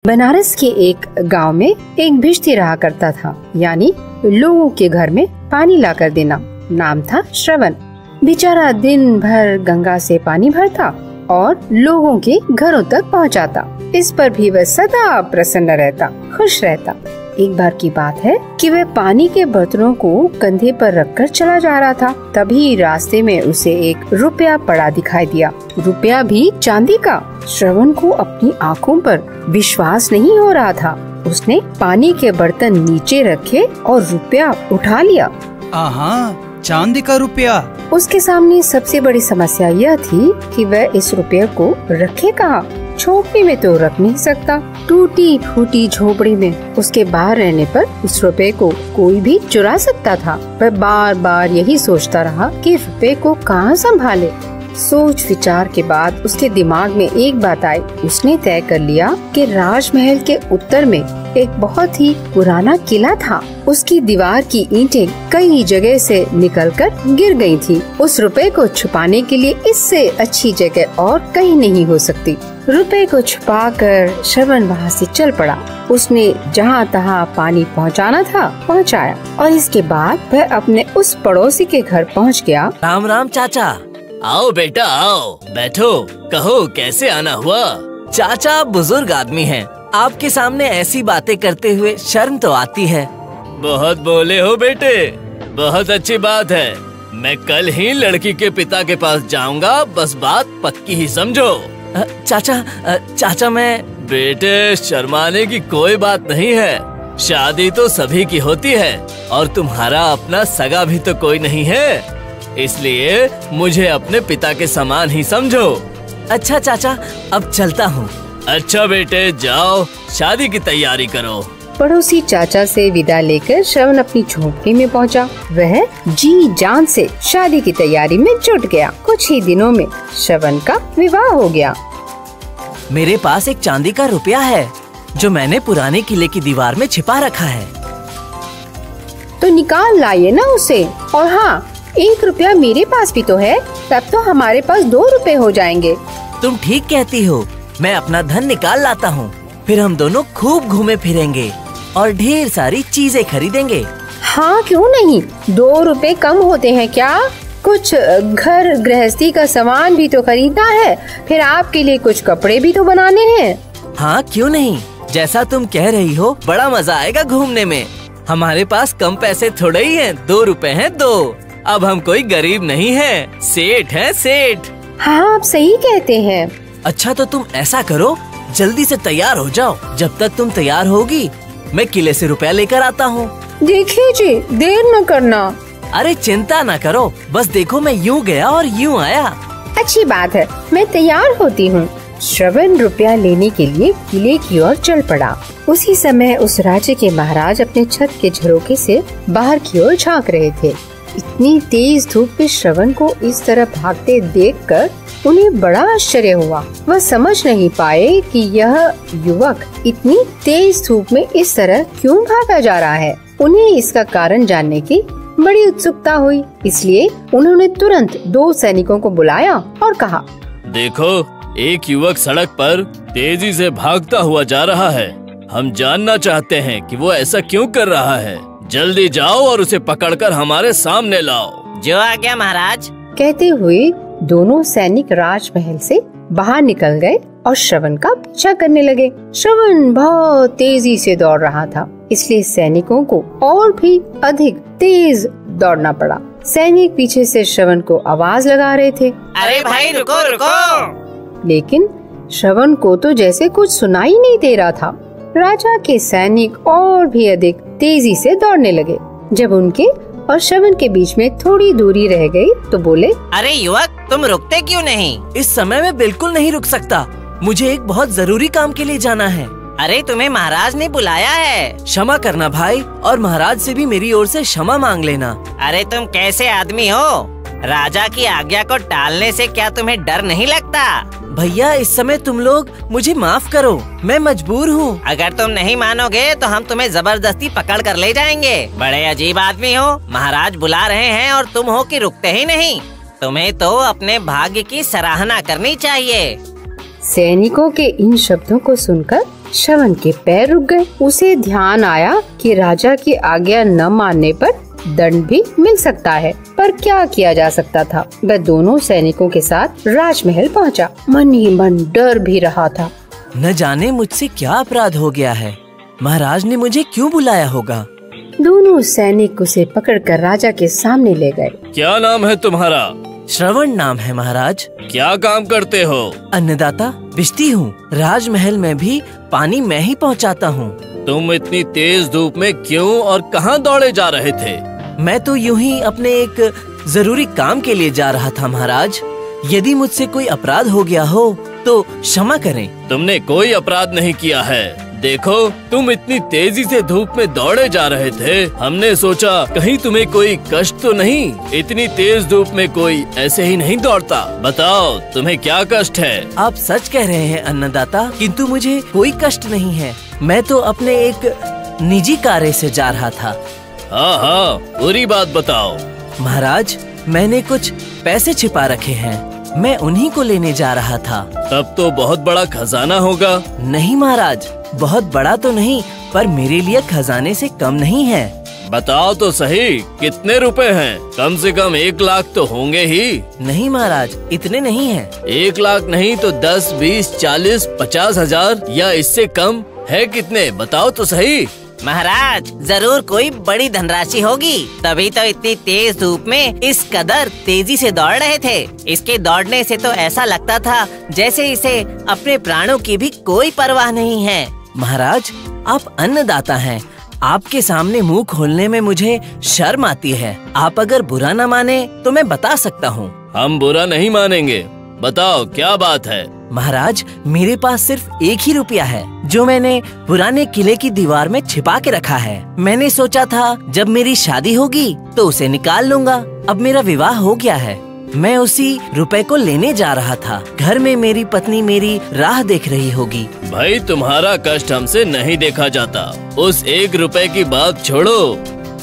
बनारस के एक गांव में एक भिश्ती रहा करता था, यानी लोगों के घर में पानी लाकर देना। नाम था श्रवण। बेचारा दिन भर गंगा से पानी भरता और लोगों के घरों तक पहुंचाता। इस पर भी वह सदा प्रसन्न रहता, खुश रहता। एक बार की बात है कि वह पानी के बर्तनों को कंधे पर रखकर चला जा रहा था। तभी रास्ते में उसे एक रुपया पड़ा दिखाई दिया। रुपया भी चांदी का। श्रवण को अपनी आँखों पर विश्वास नहीं हो रहा था। उसने पानी के बर्तन नीचे रखे और रुपया उठा लिया। आहा, चांदी का रुपया। उसके सामने सबसे बड़ी समस्या यह थी कि वह इस रुपये को रखे कहाँ। झोपड़ी में तो रख नहीं सकता। टूटी फूटी झोपड़ी में उसके बाहर रहने पर उस रुपये को कोई भी चुरा सकता था। वह बार बार यही सोचता रहा कि रुपये को कहाँ संभाले। सोच विचार के बाद उसके दिमाग में एक बात आई। उसने तय कर लिया कि राजमहल के उत्तर में एक बहुत ही पुराना किला था। उसकी दीवार की ईंटें कई जगह से निकलकर गिर गई थी। उस रुपए को छुपाने के लिए इससे अच्छी जगह और कहीं नहीं हो सकती। रुपए को छुपाकर श्रवण वहाँ से चल पड़ा। उसने जहाँ तहाँ पानी पहुँचाना था पहुँचाया और इसके बाद वह अपने उस पड़ोसी के घर पहुँच गया। राम राम चाचा। आओ बेटा आओ, बैठो। कहो कैसे आना हुआ? चाचा बुजुर्ग आदमी हैं। आपके सामने ऐसी बातें करते हुए शर्म तो आती है। बहुत बोले हो बेटे, बहुत अच्छी बात है। मैं कल ही लड़की के पिता के पास जाऊंगा, बस बात पक्की ही समझो। चाचा मैं। बेटे शर्माने की कोई बात नहीं है। शादी तो सभी की होती है और तुम्हारा अपना सगा भी तो कोई नहीं है, इसलिए मुझे अपने पिता के समान ही समझो। अच्छा चाचा, अब चलता हूँ। अच्छा बेटे जाओ, शादी की तैयारी करो। पड़ोसी चाचा से विदा लेकर श्रवण अपनी झोपड़ी में पहुंचा। वह जी जान से शादी की तैयारी में जुट गया। कुछ ही दिनों में श्रवण का विवाह हो गया। मेरे पास एक चांदी का रुपया है जो मैंने पुराने किले की दीवार में छिपा रखा है। तो निकाल लाइए ना उसे। और हाँ, 1 रुपया मेरे पास भी तो है, तब तो हमारे पास 2 रुपए हो जाएंगे। तुम ठीक कहती हो, मैं अपना धन निकाल लाता हूँ। फिर हम दोनों खूब घूमे फिरेंगे और ढेर सारी चीजें खरीदेंगे। हाँ क्यों नहीं, 2 रुपए कम होते हैं क्या? कुछ घर गृहस्थी का सामान भी तो खरीदना है, फिर आपके लिए कुछ कपड़े भी तो बनाने हैं। हाँ क्यों नहीं, जैसा तुम कह रही हो बड़ा मजा आएगा घूमने में। हमारे पास कम पैसे थोड़े ही हैं, 2 रुपए हैं 2। अब हम कोई गरीब नहीं हैं, सेठ हैं सेठ। हाँ आप सही कहते हैं। अच्छा तो तुम ऐसा करो, जल्दी से तैयार हो जाओ। जब तक तुम तैयार होगी मैं किले से रुपया लेकर आता हूँ। देखिए जी, देर न करना। अरे चिंता न करो, बस देखो मैं यूँ गया और यूँ आया। अच्छी बात है, मैं तैयार होती हूँ। श्रवण रुपया लेने के लिए किले की ओर चल पड़ा। उसी समय उस राज्य के महाराज अपने छत के झरोखे से बाहर की ओर झांक रहे थे। इतनी तेज धूप में श्रवण को इस तरह भागते देखकर उन्हें बड़ा आश्चर्य हुआ। वह समझ नहीं पाए कि यह युवक इतनी तेज धूप में इस तरह क्यों भागा जा रहा है। उन्हें इसका कारण जानने की बड़ी उत्सुकता हुई, इसलिए उन्होंने तुरंत 2 सैनिकों को बुलाया और कहा, देखो एक युवक सड़क पर तेजी से भागता हुआ जा रहा है। हम जानना चाहते हैं कि वो ऐसा क्यों कर रहा है। जल्दी जाओ और उसे पकड़कर हमारे सामने लाओ। जो आ गया महाराज। कहते हुए दोनों सैनिक राजमहल से बाहर निकल गए और श्रवण का पीछा करने लगे। श्रवण बहुत तेजी से दौड़ रहा था, इसलिए सैनिकों को और भी अधिक तेज दौड़ना पड़ा। सैनिक पीछे से श्रवण को आवाज लगा रहे थे, अरे भाई रुको रुको। लेकिन श्रवण को तो जैसे कुछ सुनाई नहीं दे रहा था। राजा के सैनिक और भी अधिक तेजी से दौड़ने लगे। जब उनके और श्रवण के बीच में थोड़ी दूरी रह गई तो बोले, अरे युवक तुम रुकते क्यों नहीं? इस समय मैं बिल्कुल नहीं रुक सकता, मुझे एक बहुत जरूरी काम के लिए जाना है। अरे तुम्हें महाराज ने बुलाया है। क्षमा करना भाई, और महाराज से भी मेरी ओर से क्षमा मांग लेना। अरे तुम कैसे आदमी हो? राजा की आज्ञा को टालने से क्या तुम्हें डर नहीं लगता? भैया इस समय तुम लोग मुझे माफ करो, मैं मजबूर हूँ। अगर तुम नहीं मानोगे तो हम तुम्हें जबरदस्ती पकड़ कर ले जाएंगे। बड़े अजीब आदमी हो, महाराज बुला रहे हैं और तुम हो कि रुकते ही नहीं। तुम्हें तो अपने भाग्य की सराहना करनी चाहिए। सैनिकों के इन शब्दों को सुनकर श्रवण के पैर रुक गए। उसे ध्यान आया कि राजा की आज्ञा न मानने पर दंड भी मिल सकता है, पर क्या किया जा सकता था। वह दोनों सैनिकों के साथ राजमहल पहुंचा। मन ही मन डर भी रहा था। न जाने मुझसे क्या अपराध हो गया है, महाराज ने मुझे क्यों बुलाया होगा। दोनों सैनिक उसे पकड़कर राजा के सामने ले गए। क्या नाम है तुम्हारा? श्रवण नाम है महाराज। क्या काम करते हो? अन्नदाता बिश्ती हूँ। राजमहल में भी पानी मैं ही पहुँचाता हूँ। तुम इतनी तेज धूप में क्यों और कहाँ दौड़े जा रहे थे? मैं तो यूं ही अपने एक जरूरी काम के लिए जा रहा था महाराज। यदि मुझसे कोई अपराध हो गया हो तो क्षमा करें। तुमने कोई अपराध नहीं किया है। देखो, तुम इतनी तेजी से धूप में दौड़े जा रहे थे। हमने सोचा कहीं तुम्हें कोई कष्ट तो नहीं। इतनी तेज धूप में कोई ऐसे ही नहीं दौड़ता। बताओ तुम्हें क्या कष्ट है? आप सच कह रहे हैं अन्नदाता, किंतु मुझे कोई कष्ट नहीं है। मैं तो अपने एक निजी कार्य से जा रहा था। हाँ, पूरी बात बताओ। महाराज, मैंने कुछ पैसे छिपा रखे हैं, मैं उन्हीं को लेने जा रहा था। तब तो बहुत बड़ा खजाना होगा। नहीं महाराज, बहुत बड़ा तो नहीं, पर मेरे लिए खजाने से कम नहीं है। बताओ तो सही, कितने रुपए हैं? कम से कम 1 लाख तो होंगे ही। नहीं महाराज, इतने नहीं हैं। 1 लाख नहीं तो 10, 20, 40, 50 हजार या इससे कम है? कितने बताओ तो सही। महाराज, जरूर कोई बड़ी धनराशि होगी, तभी तो इतनी तेज धूप में इस कदर तेजी से दौड़ रहे थे। इसके दौड़ने से तो ऐसा लगता था जैसे इसे अपने प्राणों की भी कोई परवाह नहीं है। महाराज, आप अन्नदाता हैं, आपके सामने मुंह खोलने में मुझे शर्म आती है। आप अगर बुरा न माने तो मैं बता सकता हूँ। हम बुरा नहीं मानेंगे, बताओ क्या बात है। महाराज, मेरे पास सिर्फ 1 ही रुपया है, जो मैंने पुराने किले की दीवार में छिपा के रखा है। मैंने सोचा था जब मेरी शादी होगी तो उसे निकाल लूंगा। अब मेरा विवाह हो गया है, मैं उसी रुपए को लेने जा रहा था। घर में मेरी पत्नी मेरी राह देख रही होगी। भाई, तुम्हारा कष्ट हमसे नहीं देखा जाता। उस 1 रुपए की बात छोड़ो,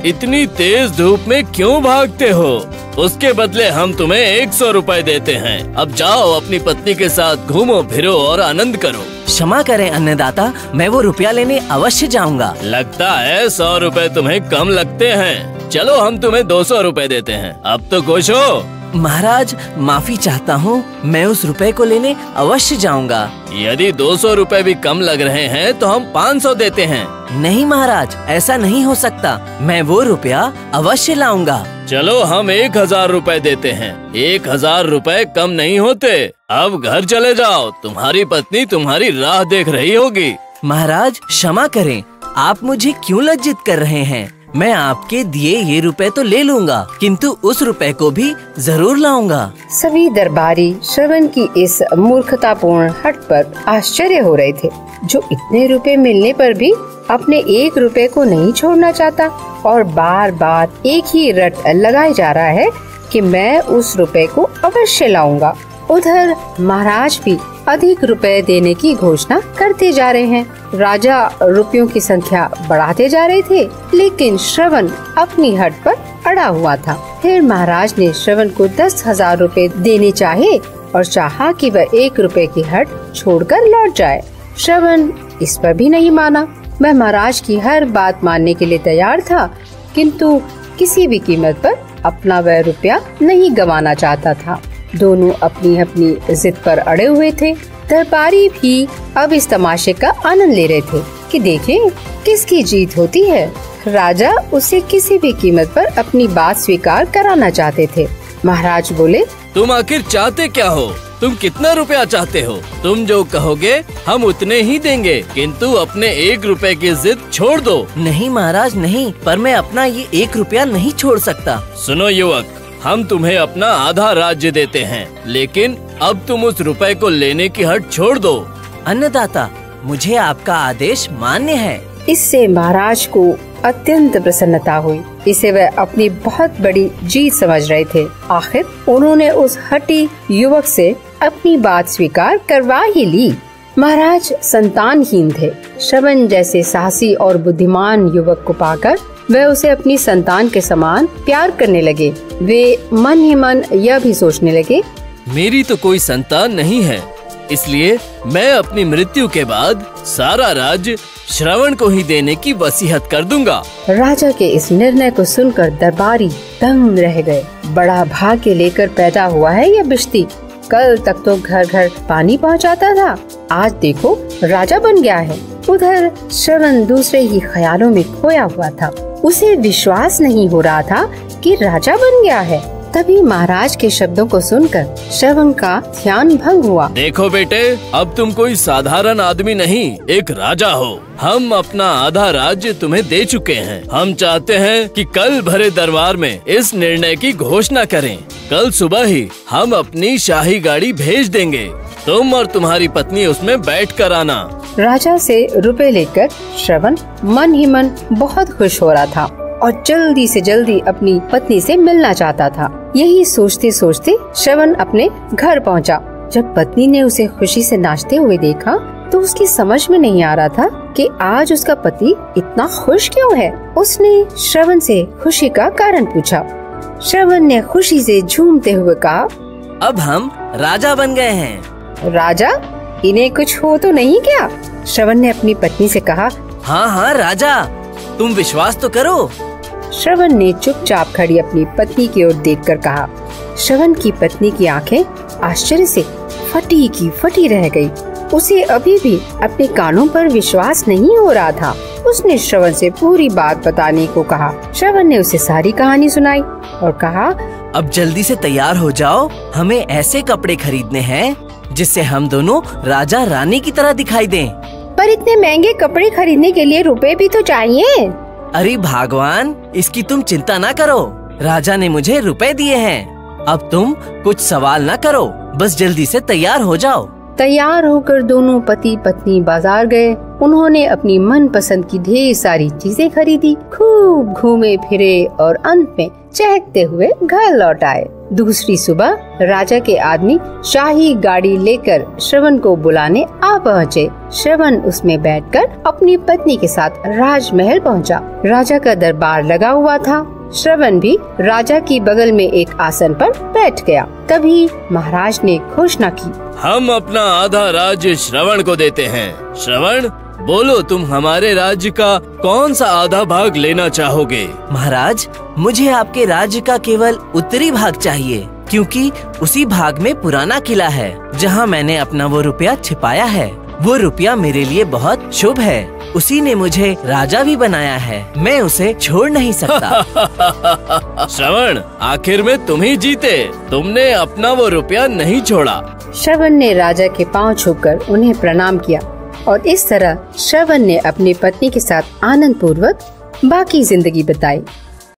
इतनी तेज धूप में क्यों भागते हो? उसके बदले हम तुम्हें 100 रुपए देते हैं। अब जाओ, अपनी पत्नी के साथ घूमो फिरो और आनंद करो। क्षमा करें अन्नदाता, मैं वो रुपया लेने अवश्य जाऊंगा। लगता है 100 रुपए तुम्हें कम लगते हैं। चलो, हम तुम्हें 200 रुपए देते हैं। अब तो खुश हो? महाराज, माफी चाहता हूँ, मैं उस रुपए को लेने अवश्य जाऊंगा। यदि 200 रुपए भी कम लग रहे हैं तो हम 500 देते हैं। नहीं महाराज, ऐसा नहीं हो सकता, मैं वो रुपया अवश्य लाऊंगा। चलो, हम 1000 रुपए देते हैं। 1000 रुपए कम नहीं होते। अब घर चले जाओ, तुम्हारी पत्नी तुम्हारी राह देख रही होगी। महाराज, क्षमा करें, आप मुझे क्यों लज्जित कर रहे हैं? मैं आपके दिए ये रुपए तो ले लूंगा, किंतु उस रुपए को भी जरूर लाऊंगा। सभी दरबारी श्रवण की इस मूर्खतापूर्ण हट पर आश्चर्य हो रहे थे, जो इतने रुपए मिलने पर भी अपने 1 रुपए को नहीं छोड़ना चाहता और बार बार एक ही रट लगाए जा रहा है कि मैं उस रुपए को अवश्य लाऊंगा। उधर महाराज भी अधिक रुपए देने की घोषणा करते जा रहे हैं। राजा रुपयों की संख्या बढ़ाते जा रहे थे, लेकिन श्रवण अपनी हट पर अड़ा हुआ था। फिर महाराज ने श्रवण को 10,000 रुपए देने चाहे और चाहा कि वह 1 रुपए की हट छोड़कर लौट जाए। श्रवण इस पर भी नहीं माना। वह महाराज की हर बात मानने के लिए तैयार था, किंतु किसी भी कीमत पर अपना वह रुपया नहीं गंवाना चाहता था। दोनों अपनी अपनी जिद पर अड़े हुए थे। दरबारी भी अब इस तमाशे का आनंद ले रहे थे कि देखें किसकी जीत होती है। राजा उसे किसी भी कीमत पर अपनी बात स्वीकार कराना चाहते थे। महाराज बोले, तुम आखिर चाहते क्या हो? तुम कितना रुपया चाहते हो? तुम जो कहोगे हम उतने ही देंगे, किंतु अपने 1 रुपए की जिद छोड़ दो। नहीं महाराज नहीं, पर मैं अपना ये 1 रुपया नहीं छोड़ सकता। सुनो युवक, हम तुम्हें अपना आधा राज्य देते हैं, लेकिन अब तुम उस रुपए को लेने की हट छोड़ दो। अन्नदाता, मुझे आपका आदेश मान्य है। इससे महाराज को अत्यंत प्रसन्नता हुई। इसे वह अपनी बहुत बड़ी जीत समझ रहे थे। आखिर उन्होंने उस हठी युवक से अपनी बात स्वीकार करवा ही ली। महाराज संतानहीन थे। श्रवण जैसे साहसी और बुद्धिमान युवक को पाकर वह उसे अपनी संतान के समान प्यार करने लगे। वे मन ही मन यह भी सोचने लगे, मेरी तो कोई संतान नहीं है, इसलिए मैं अपनी मृत्यु के बाद सारा राज्य श्रवण को ही देने की वसीयत कर दूंगा। राजा के इस निर्णय को सुनकर दरबारी दंग रह गए। बड़ा भाग्य लेकर पैदा हुआ है यह बिश्ती। कल तक तो घर घर पानी पहुंचाता था, आज देखो राजा बन गया है। उधर श्रवण दूसरे ही ख्यालों में खोया हुआ था। उसे विश्वास नहीं हो रहा था कि राजा बन गया है। तभी महाराज के शब्दों को सुनकर श्रवण का ध्यान भंग हुआ। देखो बेटे, अब तुम कोई साधारण आदमी नहीं, एक राजा हो। हम अपना आधा राज्य तुम्हें दे चुके हैं। हम चाहते हैं कि कल भरे दरबार में इस निर्णय की घोषणा करें। कल सुबह ही हम अपनी शाही गाड़ी भेज देंगे। तुम और तुम्हारी पत्नी उसमें बैठ कर आना। राजा से रुपए लेकर श्रवण मन ही मन बहुत खुश हो रहा था और जल्दी से जल्दी अपनी पत्नी से मिलना चाहता था। यही सोचते सोचते श्रवण अपने घर पहुंचा। जब पत्नी ने उसे खुशी से नाचते हुए देखा तो उसकी समझ में नहीं आ रहा था कि आज उसका पति इतना खुश क्यों है। उसने श्रवण से खुशी का कारण पूछा। श्रवण ने खुशी से झूमते हुए कहा, अब हम राजा बन गए हैं। राजा? इन्हें कुछ हो तो नहीं क्या? श्रवण ने अपनी पत्नी से कहा। हाँ हाँ राजा, तुम विश्वास तो करो। श्रवण ने चुपचाप खड़ी अपनी पत्नी की ओर देखकर कहा। श्रवण की पत्नी की आंखें आश्चर्य से फटी की फटी रह गई। उसे अभी भी अपने कानों पर विश्वास नहीं हो रहा था। उसने श्रवण से पूरी बात बताने को कहा। श्रवण ने उसे सारी कहानी सुनाई और कहा, अब जल्दी से तैयार हो जाओ, हमें ऐसे कपड़े खरीदने हैं जिससे हम दोनों राजा रानी की तरह दिखाई दें। पर इतने महंगे कपड़े खरीदने के लिए रुपए भी तो चाहिए। अरे भगवान, इसकी तुम चिंता ना करो, राजा ने मुझे रुपए दिए हैं। अब तुम कुछ सवाल ना करो, बस जल्दी से तैयार हो जाओ। तैयार होकर दोनों पति पत्नी बाजार गए। उन्होंने अपनी मनपसंद की ढेर सारी चीजें खरीदी, खूब घूमे फिरे और अंत में चहकते हुए घर लौट आए। दूसरी सुबह राजा के आदमी शाही गाड़ी लेकर श्रवण को बुलाने आ पहुँचे। श्रवण उसमें बैठकर अपनी पत्नी के साथ राजमहल पहुँचा। राजा का दरबार लगा हुआ था। श्रवण भी राजा की बगल में एक आसन पर बैठ गया। तभी महाराज ने घोषणा की, हम अपना आधा राज्य श्रवण को देते हैं। श्रवण, बोलो तुम हमारे राज्य का कौन सा आधा भाग लेना चाहोगे? महाराज, मुझे आपके राज्य का केवल उत्तरी भाग चाहिए, क्योंकि उसी भाग में पुराना किला है जहाँ मैंने अपना वो रुपया छिपाया है। वो रुपया मेरे लिए बहुत शुभ है। उसी ने मुझे राजा भी बनाया है। मैं उसे छोड़ नहीं सकता। श्रवण, आखिर में तुम ही जीते। तुमने अपना वो रुपया नहीं छोड़ा। श्रवण ने राजा के पांव छूकर उन्हें प्रणाम किया और इस तरह श्रवण ने अपनी पत्नी के साथ आनंद पूर्वक बाकी जिंदगी बिताई।